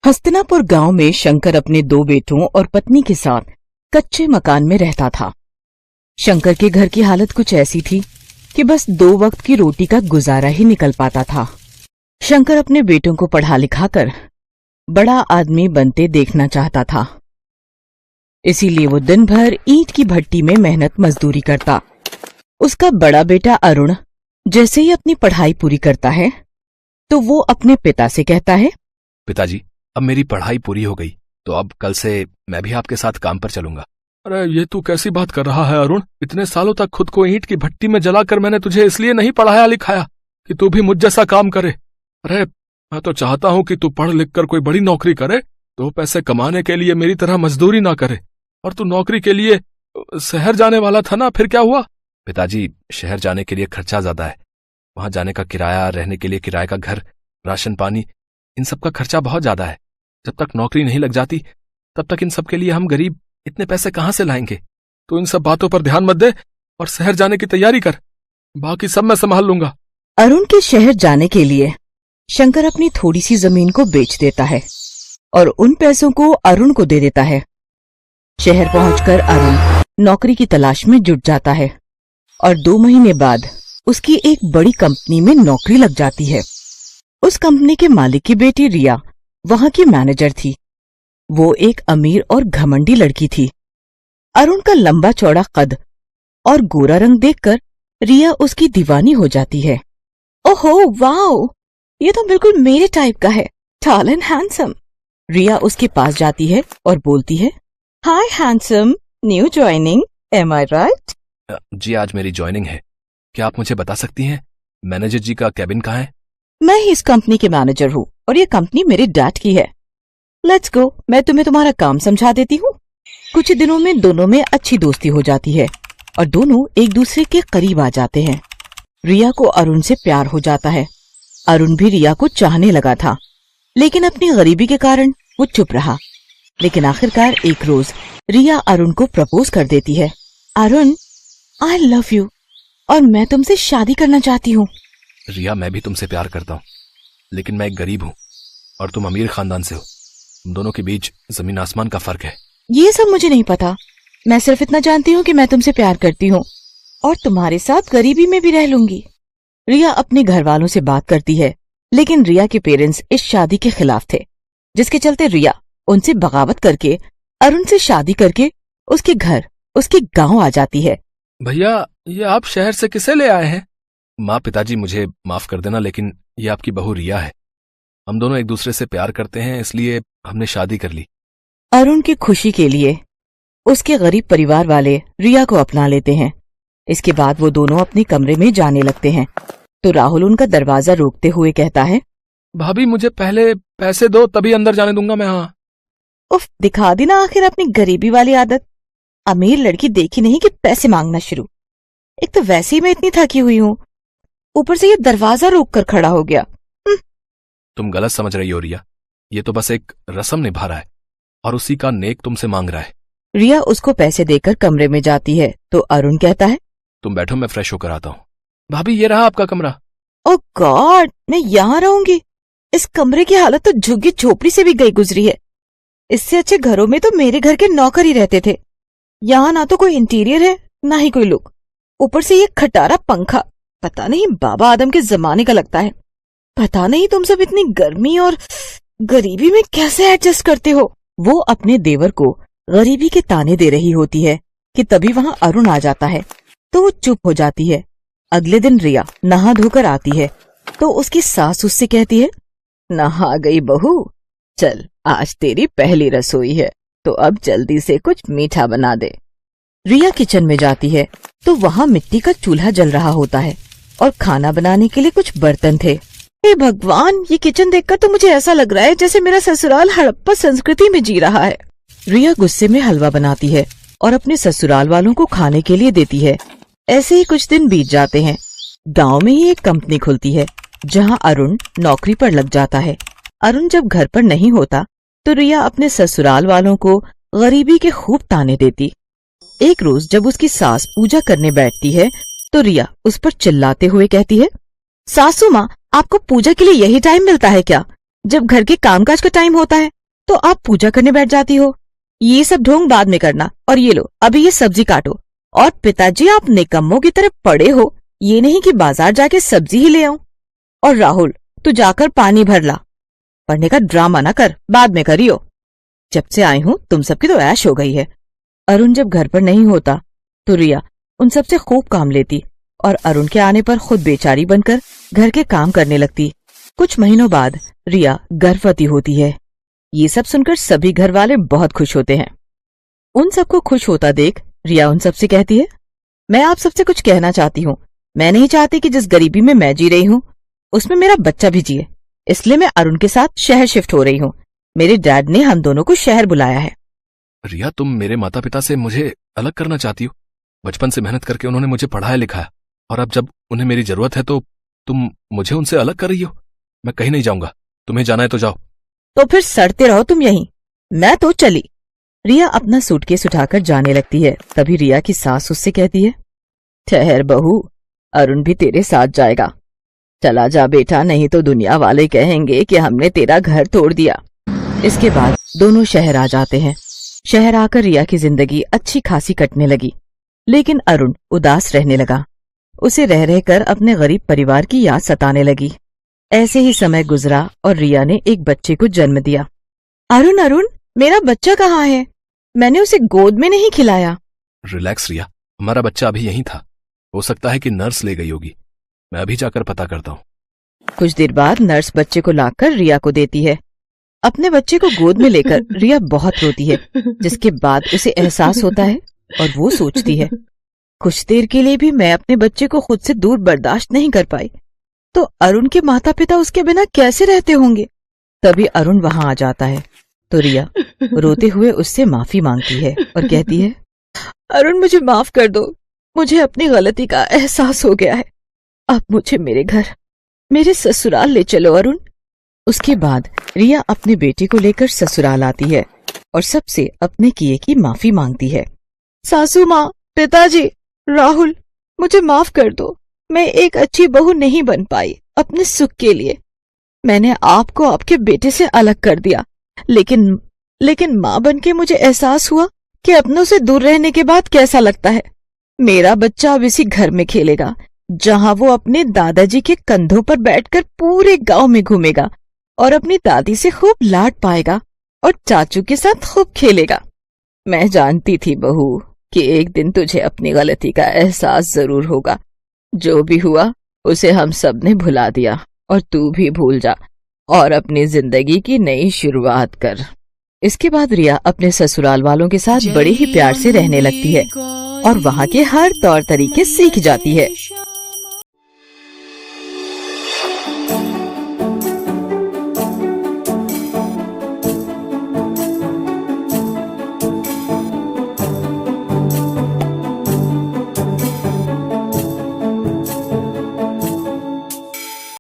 हस्तिनापुर गांव में शंकर अपने 2 बेटों और पत्नी के साथ कच्चे मकान में रहता था। शंकर के घर की हालत कुछ ऐसी थी कि बस 2 वक्त की रोटी का गुजारा ही निकल पाता था। शंकर अपने बेटों को पढ़ा लिखाकर बड़ा आदमी बनते देखना चाहता था, इसीलिए वो दिन भर ईंट की भट्टी में मेहनत मजदूरी करता। उसका बड़ा बेटा अरुण जैसे ही अपनी पढ़ाई पूरी करता है तो वो अपने पिता से कहता है, पिताजी, अब मेरी पढ़ाई पूरी हो गई तो अब कल से मैं भी आपके साथ काम पर चलूंगा। अरे ये तू कैसी बात कर रहा है अरुण? इतने सालों तक खुद को ईंट की भट्टी में जलाकर मैंने तुझे इसलिए नहीं पढ़ाया लिखाया कि तू भी मुझ जैसा काम करे। अरे मैं तो चाहता हूँ कि तू पढ़ लिख कर कोई बड़ी नौकरी करे, तो पैसे कमाने के लिए मेरी तरह मजदूरी ना करे। और तू नौकरी के लिए शहर जाने वाला था ना, फिर क्या हुआ? पिताजी, शहर जाने के लिए खर्चा ज्यादा है। वहां जाने का किराया, रहने के लिए किराए का घर, राशन पानी, इन सब का खर्चा बहुत ज्यादा है। जब तक नौकरी नहीं लग जाती तब तक इन सब के लिए हम गरीब इतने पैसे कहाँ से लाएंगे? तो इन सब बातों पर ध्यान मत दे और शहर जाने की तैयारी कर, बाकी सब मैं संभाल लूंगा। अरुण के शहर जाने के लिए शंकर अपनी थोड़ी सी जमीन को बेच देता है और उन पैसों को अरुण को दे देता है। शहर पहुंचकर अरुण नौकरी की तलाश में जुट जाता है और 2 महीने बाद उसकी एक बड़ी कंपनी में नौकरी लग जाती है। उस कंपनी के मालिक की बेटी रिया वहां की मैनेजर थी। वो एक अमीर और घमंडी लड़की थी। अरुण का लंबा चौड़ा कद और गोरा रंग देखकर रिया उसकी दीवानी हो जाती है। ओहो वाओ, ये तो बिल्कुल मेरे टाइप का है, टॉल एंड हैंडसम। रिया उसके पास जाती है और बोलती है, हाय हैंडसम, न्यू ज्वाइनिंग, एम आई राइट? जी, आज मेरी ज्वाइनिंग है। क्या आप मुझे बता सकती हैं मैनेजर जी का कैबिन कहाँ है? मैं ही इस कंपनी के मैनेजर हूँ और ये कंपनी मेरे डैड की है। लेट्स गो, मैं तुम्हें तुम्हारा काम समझा देती हूँ। कुछ दिनों में दोनों में अच्छी दोस्ती हो जाती है और दोनों एक दूसरे के करीब आ जाते हैं। रिया को अरुण से प्यार हो जाता है। अरुण भी रिया को चाहने लगा था, लेकिन अपनी गरीबी के कारण वो चुप रहा। लेकिन आखिरकार एक रोज रिया अरुण को प्रपोज कर देती है। अरुण, आई लव यू और मैं तुमसे शादी करना चाहती हूँ। रिया, मैं भी तुमसे प्यार करता हूँ, लेकिन मैं एक गरीब हूँ और तुम अमीर खानदान से हो। तुम दोनों के बीच जमीन आसमान का फर्क है। ये सब मुझे नहीं पता, मैं सिर्फ इतना जानती हूँ कि मैं तुमसे प्यार करती हूँ और तुम्हारे साथ गरीबी में भी रह लूंगी। रिया अपने घर वालों से बात करती है, लेकिन रिया के पेरेंट्स इस शादी के खिलाफ थे, जिसके चलते रिया उनसे बगावत करके अरुण से शादी करके उसके घर, उसके गांव आ जाती है। भैया, ये आप शहर से किसे ले आए हैं? माँ, पिताजी, मुझे माफ कर देना, लेकिन ये आपकी बहू रिया है। हम दोनों एक दूसरे से प्यार करते हैं, इसलिए हमने शादी कर ली। अरुण की खुशी के लिए उसके गरीब परिवार वाले रिया को अपना लेते हैं। इसके बाद वो दोनों अपने कमरे में जाने लगते हैं तो राहुल उनका दरवाजा रोकते हुए कहता है, भाभी, मुझे पहले पैसे दो, तभी अंदर जाने दूंगा मैं। हाँ, उफ, दिखा दी ना आखिर अपनी गरीबी वाली आदत। अमीर लड़की देखी नहीं कि पैसे मांगना शुरू। एक तो वैसे ही मैं इतनी थकी हुई हूँ, ऊपर से ये दरवाजा रोक कर खड़ा हो गया। तुम गलत समझ रही हो रिया, ये तो बस एक रस्म निभा रहा है और उसी का नेक तुमसे मांग रहा है। रिया उसको पैसे देकर कमरे में जाती है तो अरुण कहता है, तुम बैठो, मैं फ्रेश होकर आता हूँ। भाभी, ये रहा आपका कमरा। ओह गॉड, मैं यहाँ रहूंगी? इस कमरे की हालत तो झुग्गी झोपड़ी से भी गई गुजरी है। इससे अच्छे घरों में तो मेरे घर के नौकर ही रहते थे। यहाँ ना तो कोई इंटीरियर है, ना ही कोई लुक। ऊपर से ये खटारा पंखा पता नहीं बाबा आदम के जमाने का लगता है। पता नहीं तुम सब इतनी गर्मी और गरीबी में कैसे एडजस्ट करते हो। वो अपने देवर को गरीबी के ताने दे रही होती है कि तभी वहां अरुण आ जाता है तो वो चुप हो जाती है। अगले दिन रिया नहा धोकर आती है तो उसकी सास उससे कहती है, नहा गई बहू, चल आज तेरी पहली रसोई है तो अब जल्दी से कुछ मीठा बना दे। रिया किचन में जाती है तो वहां मिट्टी का चूल्हा जल रहा होता है और खाना बनाने के लिए कुछ बर्तन थे। हे भगवान, ये किचन देखकर तो मुझे ऐसा लग रहा है जैसे मेरा ससुराल हड़प्पा संस्कृति में जी रहा है। रिया गुस्से में हलवा बनाती है और अपने ससुराल वालों को खाने के लिए देती है। ऐसे ही कुछ दिन बीत जाते हैं। गांव में ही एक कंपनी खुलती है जहां अरुण नौकरी पर लग जाता है। अरुण जब घर पर नहीं होता तो रिया अपने ससुराल वालों को गरीबी के खूब ताने देती। एक रोज जब उसकी सास पूजा करने बैठती है तो रिया उस पर चिल्लाते हुए कहती है, सासू माँ, आपको पूजा के लिए यही टाइम मिलता है क्या? जब घर के कामकाज का टाइम होता है तो आप पूजा करने बैठ जाती हो। ये सब ढोंग बाद में करना, और ये लो अभी ये सब्जी काटो। और पिताजी आप निकम्मों की तरह पड़े हो, ये नहीं कि बाजार जाके सब्जी ही ले आऊं। और राहुल तू जाकर पानी भर ला। पढ़ने का ड्रामा ना कर, बाद में करियो। जब से आई हूं तुम सबकी तो ऐश हो गई है। अरुण जब घर पर नहीं होता तो रिया उन सबसे खूब काम लेती और अरुण के आने पर खुद बेचारी बनकर घर के काम करने लगती। कुछ महीनों बाद रिया गर्भवती होती है। ये सब सुनकर सभी घर वाले बहुत खुश होते हैं। उन सबको खुश होता देख रिया उन सबसे कहती है, मैं आप सबसे कुछ कहना चाहती हूँ। मैं नहीं चाहती कि जिस गरीबी में मैं जी रही हूँ उसमें मेरा बच्चा भी जिए, इसलिए मैं अरुण के साथ शहर शिफ्ट हो रही हूँ। मेरे डैड ने हम दोनों को शहर बुलाया है। रिया, तुम मेरे माता पिता से मुझे अलग करना चाहती हो? बचपन से मेहनत करके उन्होंने मुझे पढ़ाया लिखाया, और अब जब उन्हें मेरी जरूरत है तो तुम मुझे उनसे अलग कर रही हो। मैं कहीं नहीं जाऊंगा, तुम्हें जाना है तो जाओ। तो फिर सड़ते रहो तुम यहीं, मैं तो चली। रिया अपना सूटकेस उठाकर जाने लगती है। तभी रिया की सास उससे कहती है, ठहर बहू, अरुण भी तेरे साथ जाएगा। चला जा बेटा, नहीं तो दुनिया वाले कहेंगे कि हमने तेरा घर तोड़ दिया। इसके बाद दोनों शहर आ जाते हैं। शहर आकर रिया की जिंदगी अच्छी खासी कटने लगी, लेकिन अरुण उदास रहने लगा। उसे रह रहकर अपने गरीब परिवार की याद सताने लगी। ऐसे ही समय गुजरा और रिया ने एक बच्चे को जन्म दिया। अरुण अरुण, मेरा बच्चा कहाँ है? मैंने उसे गोद में नहीं खिलाया। रिलैक्स रिया, हमारा बच्चा अभी यहीं था। हो सकता है कि नर्स ले गई होगी, मैं अभी जाकर पता करता हूँ। कुछ देर बाद नर्स बच्चे को लाकर रिया को देती है। अपने बच्चे को गोद में लेकर रिया बहुत रोती है, जिसके बाद उसे एहसास होता है और वो सोचती है, कुछ देर के लिए भी मैं अपने बच्चे को खुद से दूर बर्दाश्त नहीं कर पाई, तो अरुण के माता पिता उसके बिना कैसे रहते होंगे। तभी अरुण वहां आ जाता है तो रिया रोते हुए उससे माफी मांगती है और कहती है, अरुण मुझे माफ कर दो, मुझे अपनी गलती का एहसास हो गया है। अब मुझे मेरे घर, मेरे ससुराल ले चलो अरुण। उसके बाद रिया अपने बेटे को लेकर ससुराल आती है और सबसे अपने किए की माफी मांगती है। सासू माँ, पिताजी, राहुल, मुझे माफ कर दो। मैं एक अच्छी बहू नहीं बन पाई अपने सुख के लिए। मैंने आपको आपके बेटे से अलग कर दिया, लेकिन माँ बनके मुझे एहसास हुआ कि अपनों से दूर रहने के बाद कैसा लगता है। मेरा बच्चा अब इसी घर में खेलेगा जहां वो अपने दादाजी के कंधों पर बैठकर पूरे गांव में घूमेगा और अपनी दादी से खूब लाड पाएगा और चाचू के साथ खूब खेलेगा। मैं जानती थी बहू कि एक दिन तुझे अपनी गलती का एहसास जरूर होगा। जो भी हुआ उसे हम सब ने भुला दिया और तू भी भूल जा और अपनी जिंदगी की नई शुरुआत कर। इसके बाद रिया अपने ससुराल वालों के साथ बड़े ही प्यार से रहने लगती है और वहाँ के हर तौर तरीके सीख जाती है।